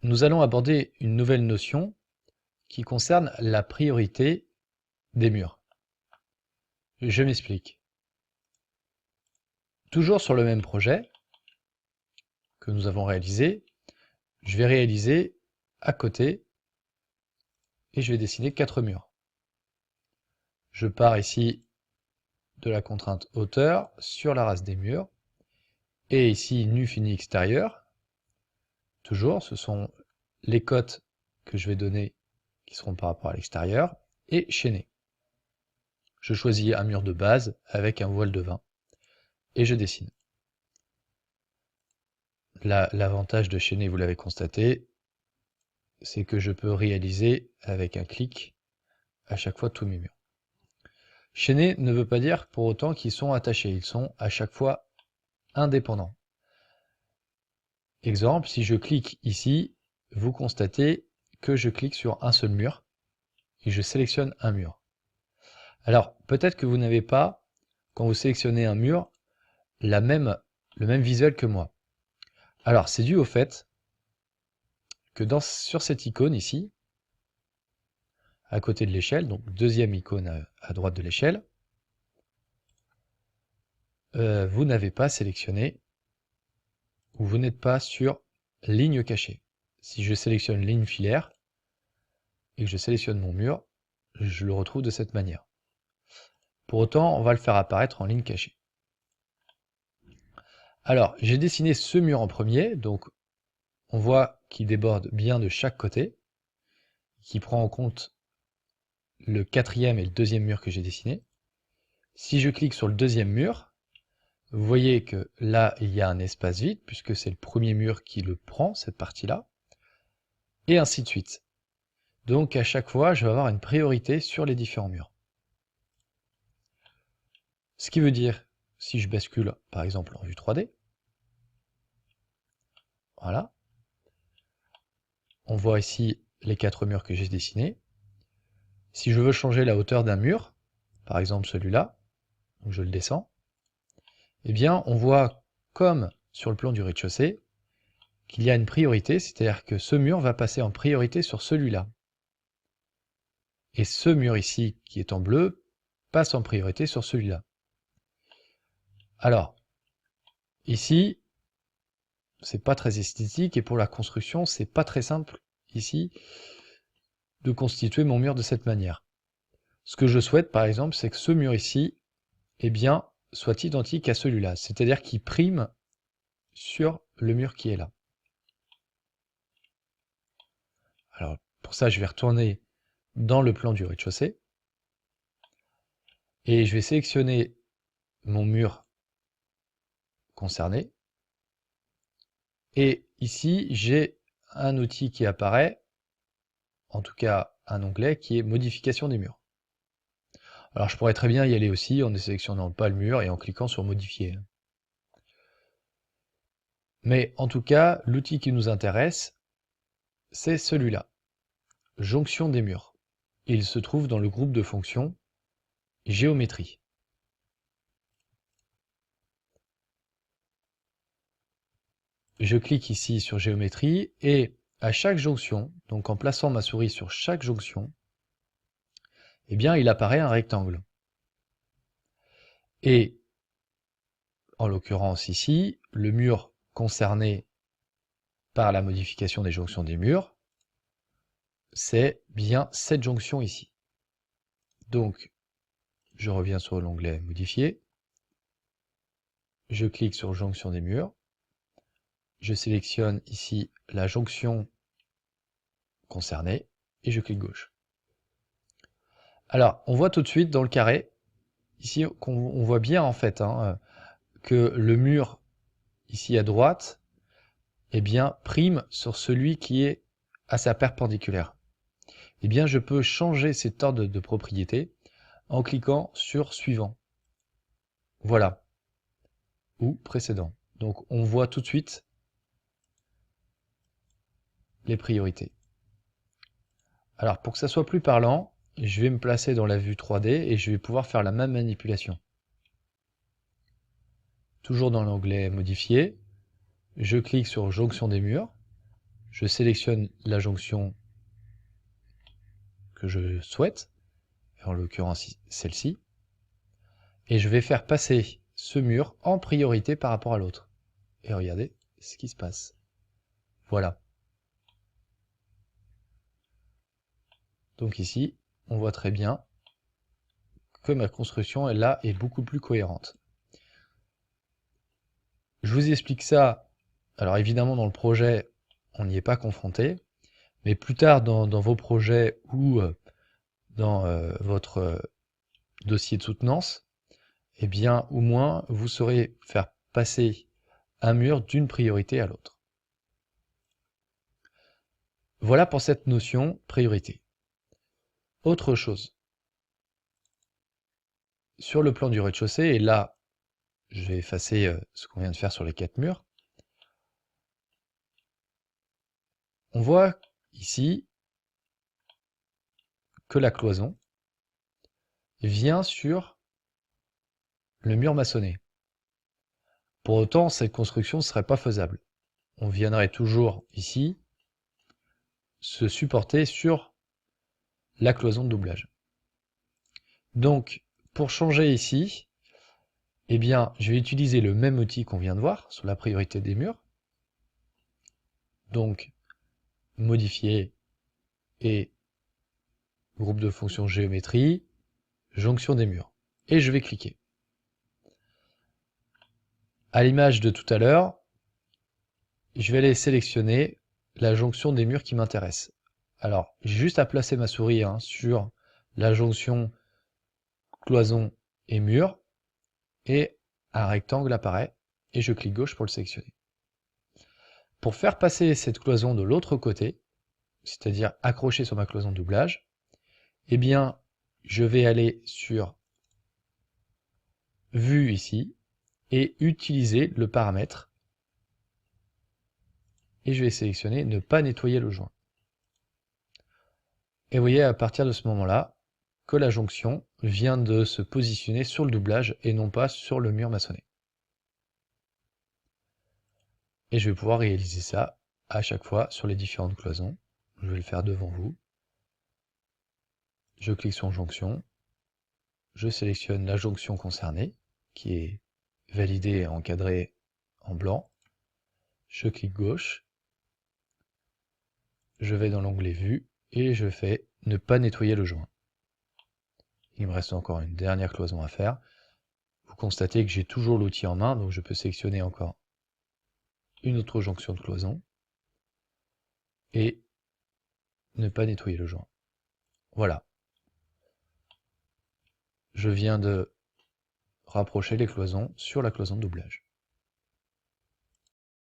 nous allons aborder une nouvelle notion qui concerne la priorité des murs. Je m'explique. Toujours sur le même projet que nous avons réalisé, je vais réaliser à côté et je vais dessiner 4 murs. Je pars ici de la contrainte hauteur sur la race des murs et ici nu fini extérieur. Toujours, ce sont les cotes que je vais donner qui seront par rapport à l'extérieur et chaîner. Je choisis un mur de base avec un voile de 20 et je dessine. L'avantage de chaîner, vous l'avez constaté, c'est que je peux réaliser avec un clic à chaque fois tous mes murs. Chaîner ne veut pas dire pour autant qu'ils sont attachés, ils sont à chaque fois indépendants. Exemple, si je clique ici, vous constatez que je clique sur un seul mur et je sélectionne un mur. Alors, peut-être que vous n'avez pas, quand vous sélectionnez un mur, le même visuel que moi. Alors, c'est dû au fait que sur cette icône ici, à côté de l'échelle, donc deuxième icône à droite de l'échelle, vous n'avez pas sélectionné, ou vous n'êtes pas sur ligne cachée. Si je sélectionne ligne filaire, et que je sélectionne mon mur, je le retrouve de cette manière. Pour autant, on va le faire apparaître en ligne cachée. Alors, j'ai dessiné ce mur en premier, donc on voit qu'il déborde bien de chaque côté, qui prend en compte le quatrième et le deuxième mur que j'ai dessiné. Si je clique sur le deuxième mur, vous voyez que là, il y a un espace vide, puisque c'est le premier mur qui le prend, cette partie-là, et ainsi de suite. Donc à chaque fois, je vais avoir une priorité sur les différents murs. Ce qui veut dire, si je bascule par exemple en vue 3D, voilà, on voit ici les 4 murs que j'ai dessinés. Si je veux changer la hauteur d'un mur, par exemple celui-là, donc je le descends, eh bien on voit comme sur le plan du rez-de-chaussée qu'il y a une priorité, c'est-à-dire que ce mur va passer en priorité sur celui-là. Et ce mur ici, qui est en bleu, passe en priorité sur celui-là. Alors, ici, c'est pas très esthétique, et pour la construction, c'est pas très simple, ici, de constituer mon mur de cette manière. Ce que je souhaite, par exemple, c'est que ce mur ici, eh bien, soit identique à celui-là, c'est-à-dire qu'il prime sur le mur qui est là. Alors, pour ça, je vais retourner dans le plan du rez-de-chaussée, et je vais sélectionner mon mur concerné, et ici, j'ai un outil qui apparaît, en tout cas un onglet, qui est modification des murs. Alors je pourrais très bien y aller aussi en ne sélectionnant pas le mur et en cliquant sur modifier. Mais en tout cas, l'outil qui nous intéresse, c'est celui-là, jonction des murs. Il se trouve dans le groupe de fonctions géométrie. Je clique ici sur géométrie et à chaque jonction, donc en plaçant ma souris sur chaque jonction, eh bien il apparaît un rectangle. Et en l'occurrence ici, le mur concerné par la modification des jonctions des murs, c'est bien cette jonction ici. Donc, je reviens sur l'onglet modifier, je clique sur jonction des murs, je sélectionne ici la jonction concernée et je clique gauche. Alors, on voit tout de suite dans le carré, ici, on voit bien en fait que le mur ici à droite, eh bien, prime sur celui qui est à sa perpendiculaire. Eh bien, je peux changer cet ordre de propriété en cliquant sur suivant. Voilà. Ou précédent. Donc, on voit tout de suite les priorités. Alors, pour que ça soit plus parlant, je vais me placer dans la vue 3D et je vais pouvoir faire la même manipulation. Toujours dans l'onglet modifier, je clique sur jonction des murs, je sélectionne la jonction que je souhaite, en l'occurrence celle-ci, et je vais faire passer ce mur en priorité par rapport à l'autre. Et regardez ce qui se passe. Voilà. Donc ici, on voit très bien que ma construction là est beaucoup plus cohérente. Je vous explique ça. Alors évidemment, dans le projet, on n'y est pas confronté, mais plus tard dans vos projets ou dans votre dossier de soutenance, eh bien, au moins, vous saurez faire passer un mur d'une priorité à l'autre. Voilà pour cette notion priorité. Autre chose. Sur le plan du rez-de-chaussée, et là, je vais effacer ce qu'on vient de faire sur les 4 murs, on voit ici que la cloison vient sur le mur maçonné. Pour autant, cette construction ne serait pas faisable. On viendrait toujours ici se supporter sur la cloison de doublage. Donc, pour changer ici, eh bien, je vais utiliser le même outil qu'on vient de voir sur la priorité des murs. Donc, modifier et groupe de fonctions géométrie, jonction des murs. Et je vais cliquer. À l'image de tout à l'heure, je vais aller sélectionner la jonction des murs qui m'intéresse. Alors, j'ai juste à placer ma souris sur la jonction cloison et mur, et un rectangle apparaît, et je clique gauche pour le sélectionner. Pour faire passer cette cloison de l'autre côté, c'est-à-dire accrocher sur ma cloison de doublage, eh bien, je vais aller sur Vue ici, et utiliser le paramètre, et je vais sélectionner ne pas nettoyer le joint. Et vous voyez à partir de ce moment-là que la jonction vient de se positionner sur le doublage et non pas sur le mur maçonné. Et je vais pouvoir réaliser ça à chaque fois sur les différentes cloisons. Je vais le faire devant vous. Je clique sur jonction, je sélectionne la jonction concernée, qui est validée et encadrée en blanc. Je clique gauche, je vais dans l'onglet Vue, et je fais ne pas nettoyer le joint. Il me reste encore une dernière cloison à faire. Vous constatez que j'ai toujours l'outil en main, donc je peux sélectionner encore une autre jonction de cloison et ne pas nettoyer le joint. Voilà. Je viens de rapprocher les cloisons sur la cloison de doublage.